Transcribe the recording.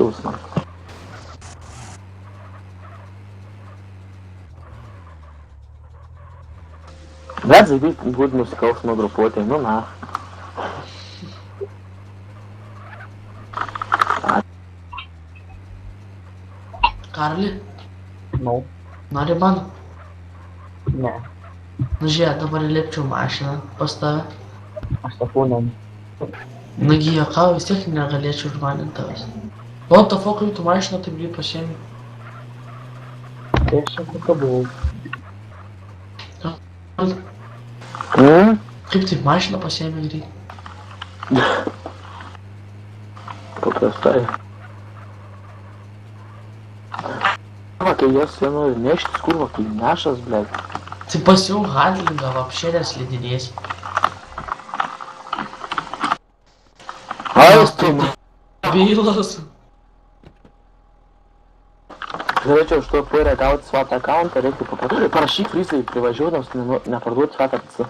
Siūs man. Bet žaidyti būt nusikalstamo grupuotė, nu na. Karli, Nu, nori man? ne. Nu žiūrėk, dabar įlipčiau mašiną pas tave. Aš sakau, ne. Nagi juokau, vis tiek negalėčiau užmaninti tavęs. What the fuck, kaip tu mašiną taip greit pasiemi? Tai aš čia kokia buvau. Kaip taip mašiną pasiemi greit? Paprastai. Kurva, kai jos jie nori neštis, kurva, kai nešas, blėt. Tai pasiūm handlingą, vapšė neslidinės. Ai, tu. Bylas. Norėčiau iš to pyrę gauti SWAT accountą, reiktų parašyk Frysai privažiuodams, neparduoti SWAT apc.